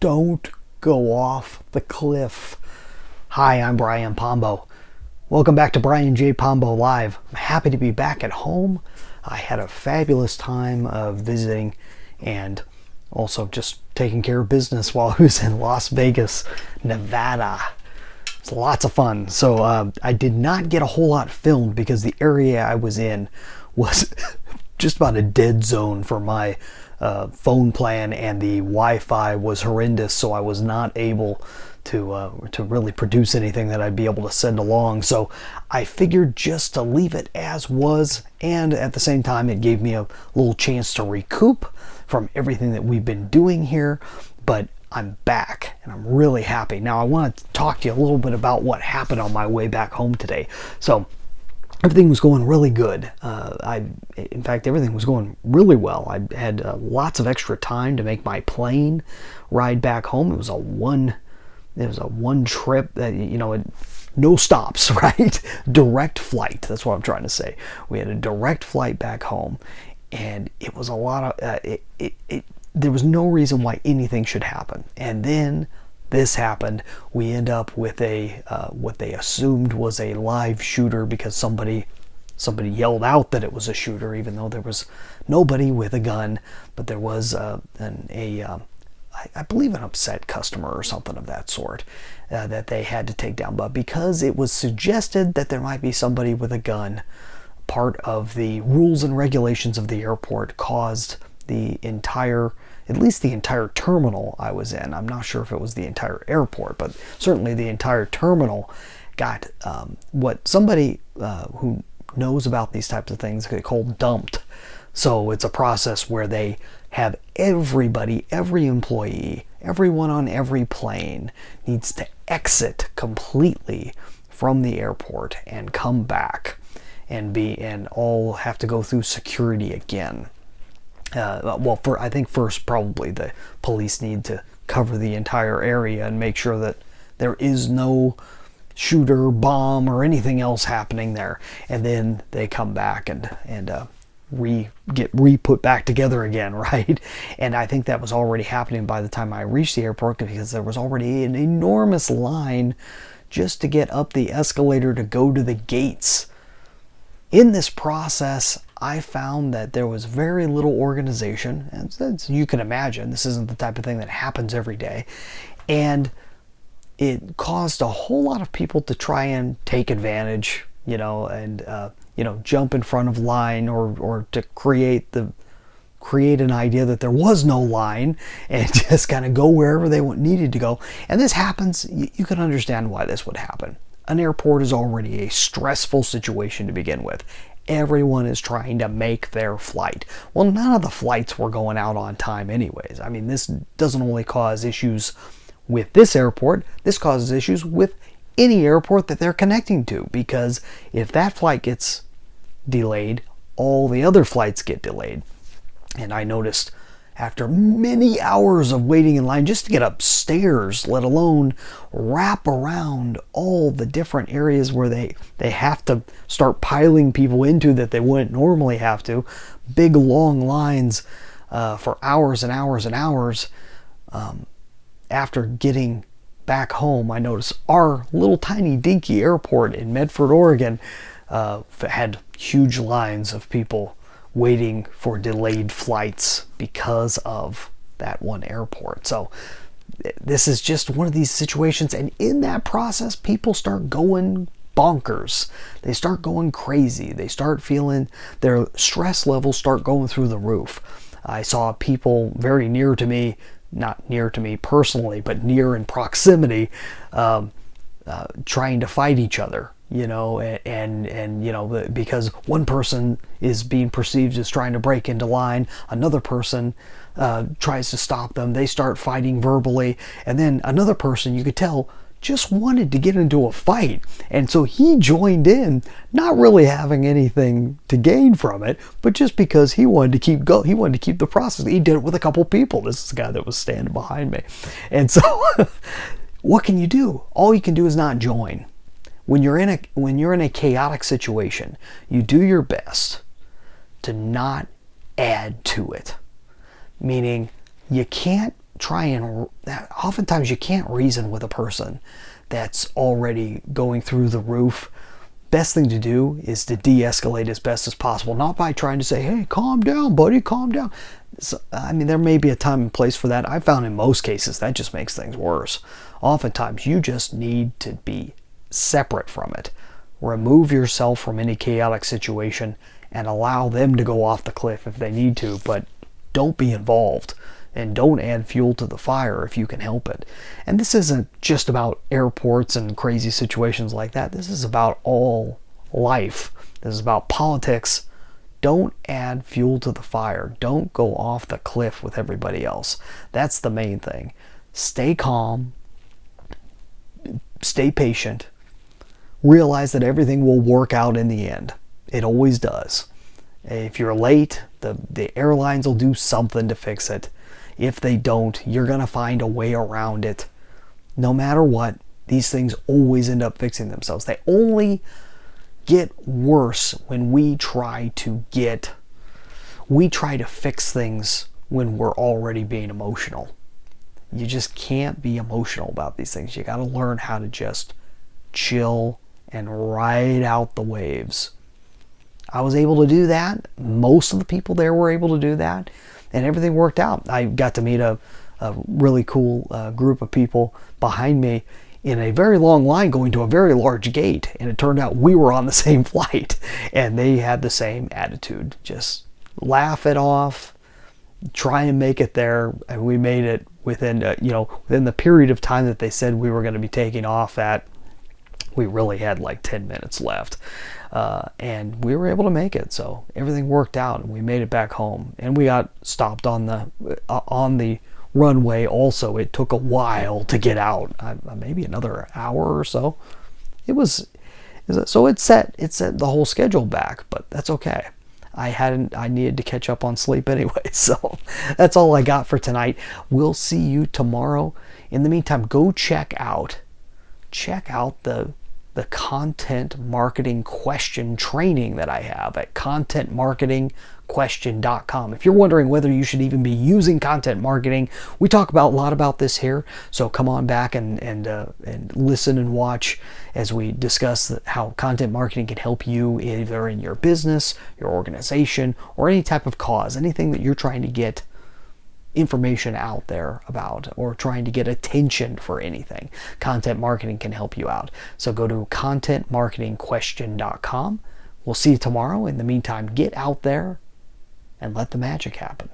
Don't go off the cliff. Hi, I'm Brian Pombo. Welcome back to Brian J. Pombo Live. I'm happy to be back at home. I had a fabulous time of visiting and also just taking care of business while I was in Las Vegas, Nevada. It's lots of fun. So I did not get a whole lot filmed because the area I was in was just about a dead zone for my phone plan, and the Wi-Fi was horrendous, so I was not able to really produce anything that I'd be able to send along. So I figured just to leave it as was, and at the same time it gave me a little chance to recoup from everything that we've been doing here. But I'm back and I'm really happy. Now I want to talk to you a little bit about what happened on my way back home today. So everything was going really good. In fact, everything was going really well. I had lots of extra time to make my plane ride back home. It was a one trip that, no stops, right? Direct flight. That's what I'm trying to say. We had a direct flight back home, and it was a lot of, there was no reason why anything should happen. And then this happened. We end up with a what they assumed was a live shooter because somebody yelled out that it was a shooter, even though there was nobody with a gun. But there was I believe an upset customer or something of that sort that they had to take down. But because it was suggested that there might be somebody with a gun, part of the rules and regulations of the airport caused at least the entire terminal I was in. I'm not sure if it was the entire airport, but certainly the entire terminal got what somebody who knows about these types of things called dumped. So it's a process where they have everybody, every employee, everyone on every plane needs to exit completely from the airport and come back and all have to go through security again. I think first probably the police need to cover the entire area and make sure that there is no shooter, bomb, or anything else happening there, and then they come back and get re-put back together again, right? And I think that was already happening by the time I reached the airport, because there was already an enormous line just to get up the escalator to go to the gates. In this process, I found that there was very little organization, and as you can imagine, this isn't the type of thing that happens every day, and it caused a whole lot of people to try and take advantage, and jump in front of line, or to create an idea that there was no line and just kind of go wherever they needed to go. And this happens. You can understand why this would happen. An airport is already a stressful situation to begin with. Everyone is trying to make their flight. Well, none of the flights were going out on time anyways. I mean, this doesn't only cause issues with this airport, this causes issues with any airport that they're connecting to, because if that flight gets delayed, all the other flights get delayed. And I noticed after many hours of waiting in line just to get upstairs, let alone wrap around all the different areas where they have to start piling people into that they wouldn't normally have to, big long lines for hours and hours and hours. After getting back home, I noticed our little tiny dinky airport in Medford, Oregon had huge lines of people waiting for delayed flights because of that one airport. So this is just one of these situations, and in that process, people start going bonkers. They start going crazy. They start feeling their stress levels start going through the roof. I saw people very near to me, not near to me personally, but near in proximity, trying to fight each other. Because one person is being perceived as trying to break into line, another person tries to stop them, they start fighting verbally, and then another person, you could tell, just wanted to get into a fight, and so he joined in, not really having anything to gain from it, but just because he wanted to keep the process. He did it with a couple people. This is the guy that was standing behind me, and so what can you do? All you can do is not join. When you're in a chaotic situation, you do your best to not add to it. Meaning, you can't oftentimes you can't reason with a person that's already going through the roof. Best thing to do is to de-escalate as best as possible, not by trying to say, hey, calm down, buddy, calm down. So, I mean, there may be a time and place for that. I found in most cases that just makes things worse. Oftentimes you just need to be separate from it. Remove yourself from any chaotic situation and allow them to go off the cliff if they need to, but don't be involved. And don't add fuel to the fire if you can help it. And this isn't just about airports and crazy situations like that. This is about all life. This is about politics. Don't add fuel to the fire. Don't go off the cliff with everybody else. That's the main thing. Stay calm. Stay patient. Realize that everything will work out in the end. It always does. If you're late, the airlines will do something to fix it. If they don't, you're going to find a way around it. No matter what, these things always end up fixing themselves. They only get worse when we try to fix things when we're already being emotional. You just can't be emotional about these things. You got to learn how to just chill and ride out the waves. I was able to do that. Most of the people there were able to do that. And everything worked out. I got to meet a really cool group of people behind me in a very long line going to a very large gate. And it turned out we were on the same flight. And they had the same attitude. Just laugh it off. Try and make it there. And we made it within the period of time that they said we were going to be taking off at. We really had like 10 minutes left. And we were able to make it, so everything worked out, and we made it back home. And we got stopped on the runway. Also, it took a while to get out, maybe another hour or so. It set the whole schedule back, but that's okay. I needed to catch up on sleep anyway, so that's all I got for tonight. We'll see you tomorrow. In the meantime, go check out the content marketing question training that I have at contentmarketingquestion.com. If you're wondering whether you should even be using content marketing, we talk about a lot about this here. So come on back and listen and watch as we discuss how content marketing can help you either in your business, your organization, or any type of cause, anything that you're trying to get information out there about or trying to get attention for anything. Content marketing can help you out. So go to contentmarketingquestion.com. We'll see you tomorrow. In the meantime, get out there and let the magic happen.